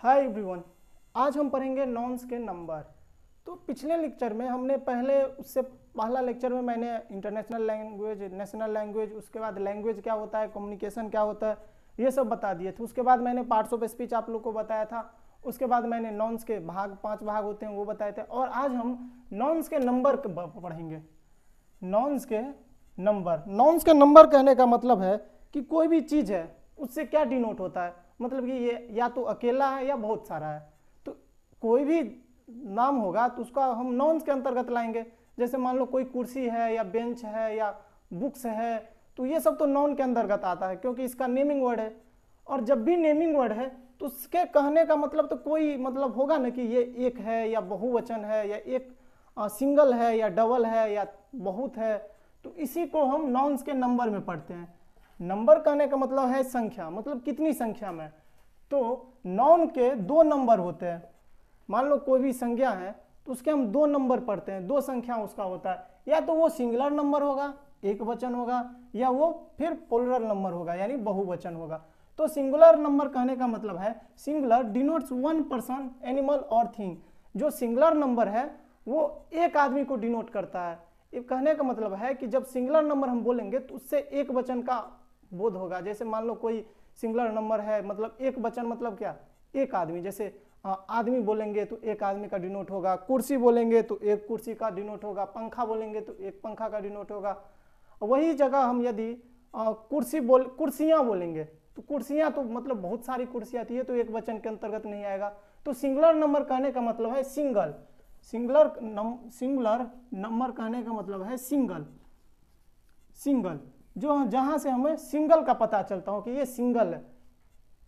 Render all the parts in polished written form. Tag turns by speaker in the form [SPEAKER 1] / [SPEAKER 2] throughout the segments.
[SPEAKER 1] Hi everyone, आज हम पढ़ेंगे नॉन्स के नंबर। तो पिछले लेक्चर में हमने उससे पहला लेक्चर में मैंने इंटरनेशनल लैंग्वेज, नेशनल लैंग्वेज, उसके बाद लैंग्वेज क्या होता है, कम्युनिकेशन क्या होता है, ये सब बता दिए थे। उसके बाद मैंने पार्ट्स ऑफ स्पीच आप लोग को बताया था। उसके बाद मैंने नॉन्स के भाग 5 भाग होते हैं वो बताए थे। और आज हम नॉन्स के नंबर पढ़ेंगे। नॉन्स के नंबर कहने का मतलब है कि कोई भी चीज़ है उससे क्या डिनोट होता है, मतलब कि ये या तो अकेला है या बहुत सारा है। तो कोई भी नाम होगा तो उसका हम नॉन्स के अंतर्गत लाएंगे। जैसे मान लो कोई कुर्सी है या बेंच है या बुक्स है, तो ये सब तो नॉन के अंतर्गत आता है क्योंकि इसका नेमिंग वर्ड है। और जब भी नेमिंग वर्ड है तो उसके कहने का मतलब तो कोई मतलब होगा ना कि ये एक है या बहुवचन है या एक सिंगल है या डबल है या बहुत है। तो इसी को हम नॉन्स के नंबर में पढ़ते हैं। नंबर कहने का मतलब है संख्या, मतलब कितनी संख्या में। तो नॉन के 2 नंबर होते हैं। मान लो कोई भी संख्या है तो उसके हम 2 नंबर पढ़ते हैं, 2 संख्या उसका होता है। या तो वो सिंगुलर नंबर होगा, एक वचन होगा, या वो फिर प्लूरल नंबर होगा यानी बहुवचन होगा। तो सिंगुलर नंबर कहने का मतलब है singular denotes one person, animal और थिंग। जो सिंगुलर नंबर है वो एक आदमी को डिनोट करता है। ये कहने का मतलब है कि जब सिंगुलर नंबर हम बोलेंगे तो उससे एक वचन का बोध होगा। जैसे मान लो कोई सिंगुलर नंबर है, मतलब एक वचन मतलब क्या, एक आदमी। जैसे आदमी बोलेंगे तो एक आदमी का डिनोट होगा, कुर्सी बोलेंगे तो एक कुर्सी का डिनोट होगा, पंखा बोलेंगे तो एक पंखा का डिनोट होगा। वही जगह हम यदि कुर्सियां बोलेंगे तो कुर्सियां तो मतलब बहुत सारी कुर्सियां आती है तो एक वचन के अंतर्गत नहीं आएगा। तो सिंगुलर नंबर कहने का मतलब है सिंगल। सिंगुलर नंबर कहने का मतलब है सिंगल। जो जहां से हमें सिंगल का पता चलता हो कि ये सिंगल है।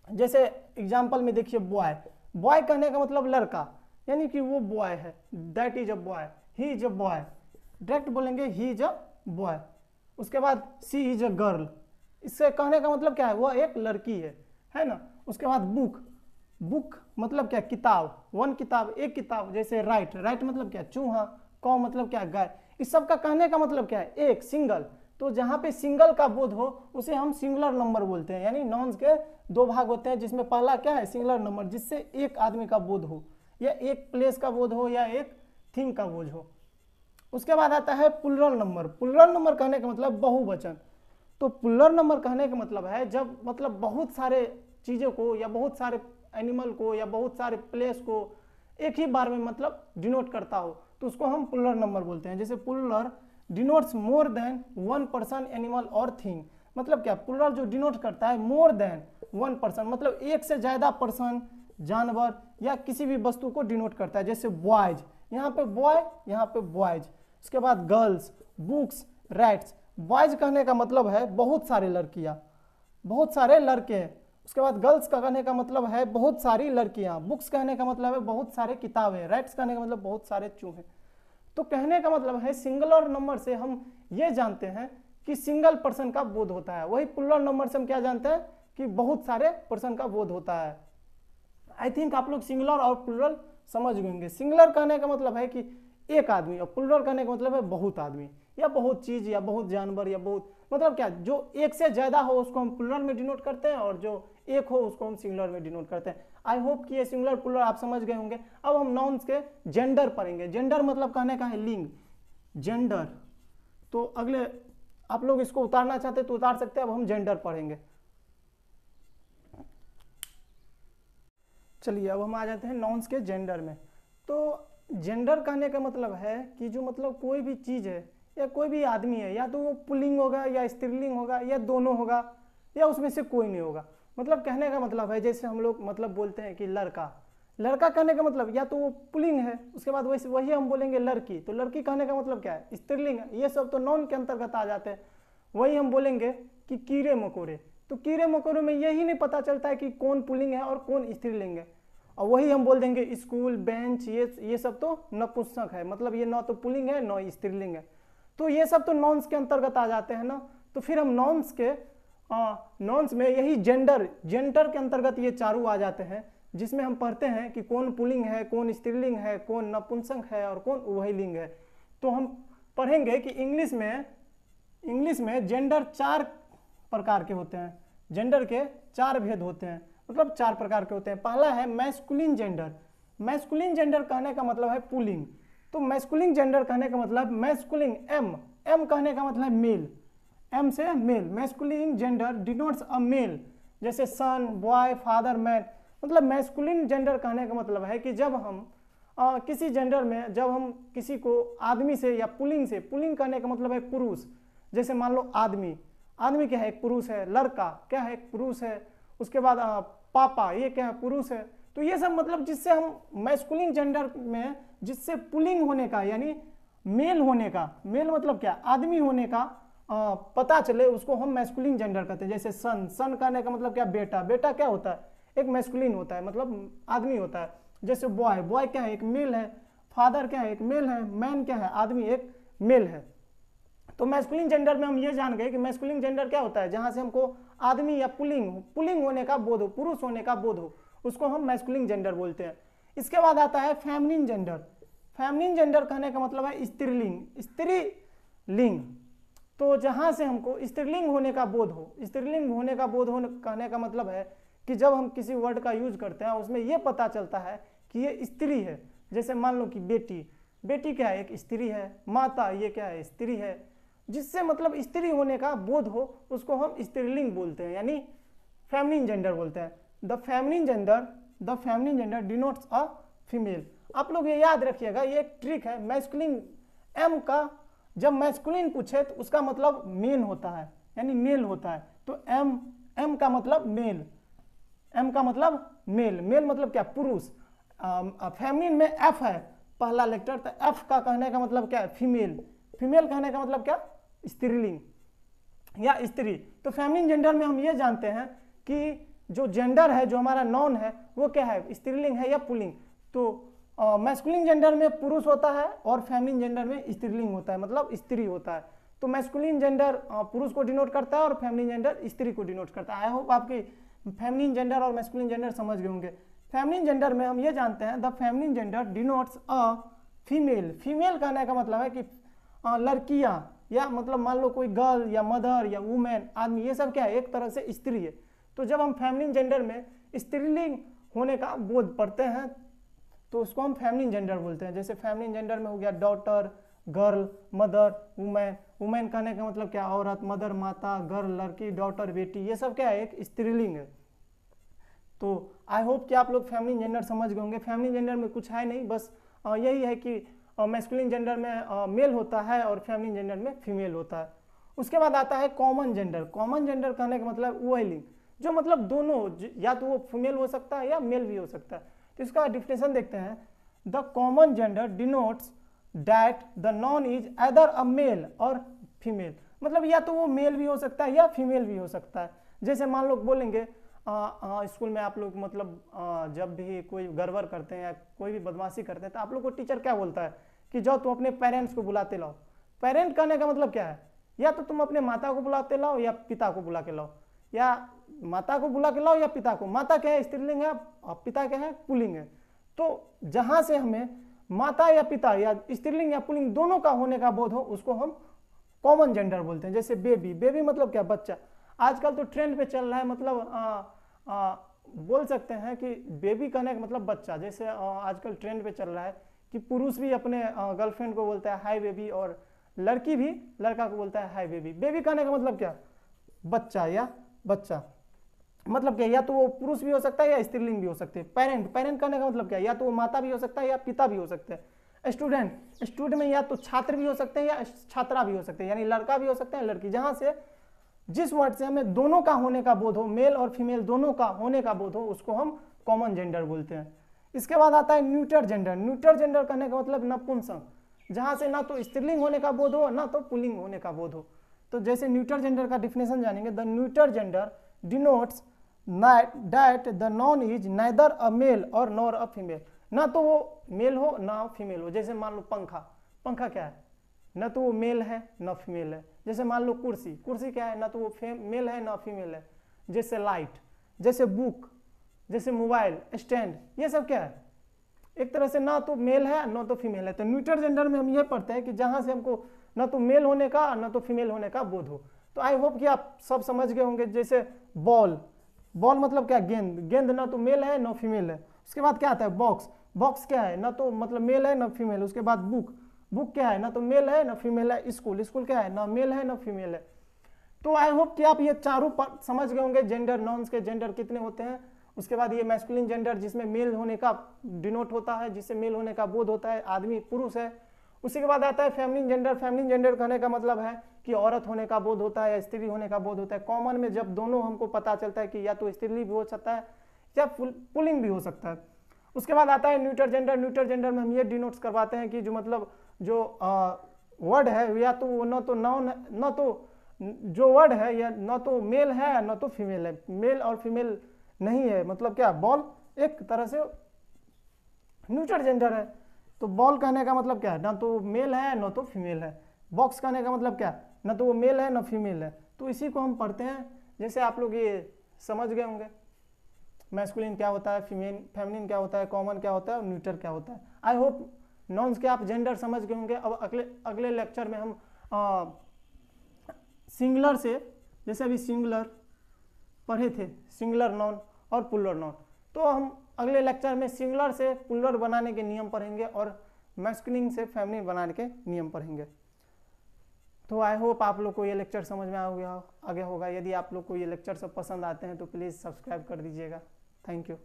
[SPEAKER 1] जैसे एग्जांपल में देखिए बॉय कहने का मतलब लड़का, यानी कि वो बॉय है, that is a boy, he is a boy. Direct बोलेंगे ही इज अ बॉय। उसके बाद सी इज अ गर्ल, इससे कहने का मतलब क्या है, वह एक लड़की है ना। उसके बाद बुक मतलब क्या, किताब, वन किताब, एक किताब। जैसे राइट मतलब क्या, चूहा। कौ मतलब क्या, गाय। इस सब का कहने का मतलब क्या है, एक सिंगल। तो जहां पे सिंगल का बोध हो उसे हम सिंगुलर नंबर बोलते हैं। यानी नॉन्स के 2 भाग होते हैं, जिसमें पहला क्या है, सिंगुलर नंबर, जिससे एक आदमी का बोध हो या एक प्लेस का बोध हो या एक थिंग का बोध हो। उसके बाद आता है प्लूरल नंबर। प्लूरल नंबर कहने का मतलब बहुवचन। तो प्लूरल नंबर कहने का मतलब है जब मतलब बहुत सारे चीज़ों को या बहुत सारे एनिमल को या बहुत सारे प्लेस को एक ही बार में मतलब डिनोट करता हो तो उसको हम प्लूरल नंबर बोलते हैं। जैसे plural denotes more than one person, animal और थिंग। मतलब क्या, प्लूरल जो डिनोट करता है मोर देन वन पर्सन, मतलब एक से ज्यादा पर्सन, जानवर या किसी भी वस्तु को डिनोट करता है। जैसे बॉयज, यहाँ पे बॉय, यहाँ पे बॉयज। उसके बाद गर्ल्स, बुक्स, रैट्स। बॉयज कहने का मतलब है बहुत सारे लड़कियां, बहुत सारे लड़के हैं। उसके बाद गर्ल्स का कहने का मतलब है बहुत सारी लड़कियां। बुक्स कहने का मतलब है बहुत सारे किताबें। रैट्स कहने का मतलब बहुत सारे चूहे। तो कहने का मतलब है सिंगुलर नंबर से हम ये जानते हैं कि सिंगल पर्सन का बोध होता है। वही प्लूरल नंबर से हम क्या जानते हैं कि बहुत सारे पर्सन का बोध होता है। आई थिंक आप लोग सिंगुलर और प्लूरल समझ गएंगे। सिंगुलर कहने का मतलब है कि एक आदमी, और प्लूरल कहने का मतलब है बहुत आदमी या बहुत चीज या बहुत जानवर या बहुत, मतलब क्या, जो एक से ज्यादा हो उसको हम प्लूरल में डिनोट करते हैं और जो एक हो उसको हम सिंगुलर में डिनोट करते हैं। आई होप कि ये सिंगुलर प्लूरल आप समझ गए होंगे। अब हम नाउन्स के जेंडर पढ़ेंगे। जेंडर मतलब कहने का है लिंग, जेंडर। तो अगले आप लोग इसको उतारना चाहते तो उतार सकते हैं। अब हम जेंडर पढ़ेंगे। चलिए अब हम आ जाते हैं नाउन्स के जेंडर में। तो जेंडर कहने का मतलब है कि जो मतलब कोई भी चीज़ है या कोई भी आदमी है, या तो वो पुल्लिंग होगा या स्त्रीलिंग होगा या दोनों होगा या उसमें से कोई नहीं होगा। मतलब कहने का मतलब है जैसे हम लोग मतलब बोलते हैं कि लड़का, लड़का कहने का मतलब या तो वो पुल्लिंग है, उसके बाद वही हम बोलेंगे लड़की, तो लड़की कहने का मतलब क्या है, स्त्रीलिंग है। ये सब तो नॉन के अंतर्गत आ जाते हैं। वही हम बोलेंगे कि कीड़े मकोड़े, तो कीड़े मकोड़े में यही नहीं पता चलता है कि कौन पुल्लिंग है और कौन स्त्रीलिंग है। और वही हम बोल देंगे स्कूल, बेंच, ये सब तो नपुंसक है, मतलब ये न तो पुल्लिंग है न स्त्रीलिंग है। तो ये सब तो नॉन्स के अंतर्गत आ जाते हैं ना। तो फिर हम नॉन्स में यही जेंडर के अंतर्गत ये चारों आ जाते हैं, जिसमें हम पढ़ते हैं कि कौन पुल्लिंग है, कौन स्त्रीलिंग है, कौन नपुंसक है और कौन उभयलिंग है। तो हम पढ़ेंगे कि इंग्लिश में जेंडर 4 प्रकार के होते हैं। जेंडर के 4 भेद होते हैं। मतलब 4 प्रकार के होते हैं। पहला है मैस्कुलिन जेंडर। मैस्कुलिन जेंडर कहने का मतलब है पुलिंग। तो मैस्कुलिन जेंडर कहने का मतलब मैस्कुलिन, एम कहने का मतलब मेल, एम से mail. Masculine gender denotes a mail, जैसे सन, बॉय, फादर, मैन। मतलब मैस्कुलिन जेंडर कहने का मतलब है कि जब हम किसी जेंडर में जब हम किसी को आदमी से या पुलिंग से, पुलिंग करने का मतलब है पुरुष, जैसे मान लो आदमी, आदमी क्या है, एक पुरुष है। लड़का क्या है, एक पुरुष है। उसके बाद पापा, ये क्या है, पुरुष है। तो ये सब मतलब जिससे हम मैस्कुलिन जेंडर में जिससे पुलिंग होने का यानी मेल होने का, मेल मतलब क्या, आदमी होने का पता चले, उसको हम मैस्कुलिन जेंडर कहते हैं। जैसे सन, सन कहने का मतलब क्या, बेटा, बेटा क्या होता है, एक मैस्कुलिन होता है, मतलब आदमी होता है। जैसे बॉय, बॉय क्या है, एक मेल है। फादर क्या है, एक मेल है। मैन क्या है, आदमी, एक मेल है। तो मैस्कुलिन जेंडर में हम ये जान गए कि मैस्कुलिन जेंडर क्या होता है, जहां से हमको आदमी या पुलिंग होने का बोध हो, पुरुष होने का बोध हो, उसको हम मैस्कुलिन जेंडर बोलते हैं। इसके बाद आता है फेमिनिन जेंडर। फेमिनिन जेंडर कहने का मतलब है स्त्रीलिंग, स्त्रीलिंग। तो जहां से हमको स्त्रीलिंग होने का बोध हो, स्त्रीलिंग होने का बोध हो कहने का मतलब है कि जब हम किसी वर्ड का यूज करते हैं उसमें यह पता चलता है कि ये स्त्री है। जैसे मान लो कि बेटी, बेटी क्या है, एक स्त्री है। माता, ये क्या है, स्त्री है। जिससे मतलब स्त्री होने का बोध हो उसको हम स्त्रीलिंग बोलते हैं, यानी फेमिनिन जेंडर बोलते हैं। The feminine gender denotes a female. आप लोग ये याद रखिएगा, ये एक ट्रिक है। मैस्कुलिन एम का जब मैस्कुलिन पूछे तो उसका मतलब मेन होता है, यानी मेल होता है। तो एम का मतलब मेल, एम का मतलब मेल, मेल मतलब क्या, पुरुष। फेमिनिन में एफ है पहला लेटर, तो एफ का कहने का मतलब क्या है, फीमेल। फीमेल कहने का मतलब क्या, स्त्रीलिंग या स्त्री। तो फेमिनिन जेंडर में हम ये जानते हैं कि जो जेंडर है, जो हमारा नॉन है, वो क्या है, स्त्रीलिंग है या पुल्लिंग। तो मैस्कुलिन जेंडर में पुरुष होता है और फेमिनिन जेंडर में स्त्रीलिंग होता है, मतलब स्त्री होता है। तो मैस्कुलिन जेंडर पुरुष को डिनोट करता है और फेमिनिन जेंडर स्त्री को डिनोट करता है। आई होप आपकी फेमिनिन जेंडर और मैस्कुलिन जेंडर समझ गए होंगे। फेमिनिन जेंडर में हम ये जानते हैं, the feminine gender denotes a female. Female कहने का मतलब है कि लड़कियां, या मतलब मान लो कोई गर्ल या मदर या वुमेन, आदमी, ये सब क्या है, एक तरह से स्त्री है। तो जब हम फेमिनिन जेंडर में स्त्रीलिंग होने का बोध पढ़ते हैं तो उसको हम फेमिनिन जेंडर बोलते हैं। जैसे फेमिनिन जेंडर में हो गया daughter, girl, mother, women. Women कहने का मतलब क्या, औरत, मदर माता, गर्ल लड़की, डॉटर बेटी, ये सब क्या है, एक स्त्रीलिंग है। तो आई होप कि आप लोग फेमिनिन जेंडर समझ गए होंगे। फेमिनिन जेंडर में कुछ है नहीं, बस यही है कि मैस्कुलिन जेंडर में मेल होता है और फेमिनिन जेंडर में फीमेल होता है। उसके बाद आता है कॉमन जेंडर। कॉमन जेंडर कहने का मतलब वही लिंग, जो मतलब दोनों, या तो वो फीमेल हो सकता है या मेल भी हो सकता है। तो इसका डिफिनेशन देखते हैं। The common gender denotes that the noun is either a male or female. मतलब या तो वो मेल भी हो सकता है या फीमेल भी हो सकता है। जैसे मान लो बोलेंगे स्कूल में आप लोग मतलब जब भी कोई गड़बड़ करते हैं या कोई भी बदमाशी करते हैं तो आप लोग को टीचर क्या बोलता है कि जाओ तुम अपने पेरेंट्स को बुलाते लाओ। पेरेंट कहने का मतलब क्या है, या तो तुम अपने माता को बुलाते लाओ या पिता को बुला के लाओ, या माता को बुला के लाओ या पिता को। माता क्या है, स्त्रीलिंग है, और पिता क्या है, पुल्लिंग है। तो जहां से हमें माता या पिता या स्त्रीलिंग या पुल्लिंग दोनों का होने का बोध हो उसको हम कॉमन जेंडर बोलते हैं। जैसे बेबी, बेबी मतलब क्या, बच्चा। आजकल तो ट्रेंड पे चल रहा है, मतलब बोल सकते हैं कि बेबी कहने का मतलब बच्चा। जैसे आजकल ट्रेंड पे चल रहा है कि पुरुष भी अपने गर्लफ्रेंड को बोलता है हाय बेबी, और लड़की भी लड़का को बोलता है हाय बेबी। बेबी कहने का मतलब क्या, बच्चा या बच्चा। मतलब क्या, या तो वो पुरुष भी हो सकता है या स्त्रीलिंग भी हो सकते हैं। पेरेंट, पेरेंट कहने का मतलब क्या, या तो वो माता भी हो सकता है या पिता भी हो सकते हैं। स्टूडेंट, स्टूडेंट में या तो छात्र भी हो सकते हैं या छात्रा भी हो सकते हैं, यानी लड़का भी हो सकता है लड़की। जहां से जिस वर्ड से हमें दोनों का होने का बोध हो, मेल और फीमेल दोनों का होने का बोध हो, उसको हम कॉमन जेंडर बोलते हैं। इसके बाद आता है न्यूटर जेंडर। न्यूटर जेंडर कहने का मतलब नपुंसक, जहां से ना तो स्त्रीलिंग होने का बोध हो ना तो पुल्लिंग होने का बोध हो। तो जैसे न्यूटर जेंडर का डिफिनेशन जानेंगे। The neuter gender denotes that the noun is neither a male or nor a female. ना तो वो मेल हो ना फीमेल हो। जैसे मान लो पंखा, पंखा क्या है, न तो वो मेल है न फीमेल है। जैसे मान लो कुर्सी, कुर्सी क्या है, ना तो वो मेल है ना फीमेल है। जैसे लाइट, जैसे बुक, जैसे मोबाइल स्टैंड, ये सब क्या है, एक तरह से ना तो मेल है ना तो फीमेल है। तो न्यूटर जेंडर में हम ये पढ़ते हैं कि जहां से हमको ना तो मेल होने का ना तो फीमेल होने का बोध हो। तो आई होप कि आप सब समझ गए होंगे। जैसे बॉल, बॉल मतलब क्या, गेंद, गेंद ना तो मेल है ना फीमेल है। उसके बाद क्या आता है, बॉक्स, बॉक्स क्या है, ना तो मतलब मेल है ना फीमेल। उसके बाद बुक, बुक क्या है, ना तो मेल है ना फीमेल है। स्कूल, स्कूल क्या है, ना मेल है ना फीमेल है। तो आई होप कि आप ये चारों समझ गए होंगे, जेंडर, नॉन्स के जेंडर कितने होते हैं। उसके बाद ये मैस्कुलिन जेंडर जिसमें मेल होने का डिनोट होता है, जिससे मेल होने का बोध होता है, आदमी पुरुष है। उसी के बाद आता है फेमिनिन जेंडर। फेमिनिन जेंडर कहने का मतलब है कि औरत होने का बोध होता है या स्त्री होने का बोध होता है। कॉमन में जब दोनों हमको पता चलता है कि या तो स्त्री भी हो सकता है या पुलिंग भी हो सकता है। उसके बाद आता है न्यूटर जेंडर। न्यूटर जेंडर में हम ये डिनोट्स करवाते हैं कि जो मतलब जो वर्ड है या तो वो न तो नाउन, न तो जो वर्ड है या न तो मेल है न तो फीमेल है, मेल और फीमेल नहीं है। मतलब क्या, बॉल एक तरह से न्यूटर जेंडर है। तो बॉल कहने का मतलब क्या है, ना तो मेल है ना तो फीमेल है। बॉक्स कहने का मतलब क्या, ना तो वो मेल है ना फीमेल है। तो इसी को हम पढ़ते हैं। जैसे आप लोग ये समझ गए होंगे मैस्कुलिन क्या होता है, फेमिनिन क्या होता है, कॉमन क्या होता है और न्यूटर क्या होता है। आई होप नॉन्स के आप जेंडर समझ गए होंगे। अब अगले अगले लेक्चर में हम सिंगुलर से, जैसे अभी सिंगुलर पढ़े थे, सिंगुलर नॉन और पुलर नॉन, तो हम अगले लेक्चर में सिंगुलर से पुलर बनाने के नियम पढ़ेंगे और मैस्कुलिन से फेमिनिन बनाने के नियम पढ़ेंगे। तो आई होप आप लोग को ये लेक्चर समझ में आ गया होगा। यदि आप लोग को ये लेक्चर सब पसंद आते हैं तो प्लीज़ सब्सक्राइब कर दीजिएगा। Thank you.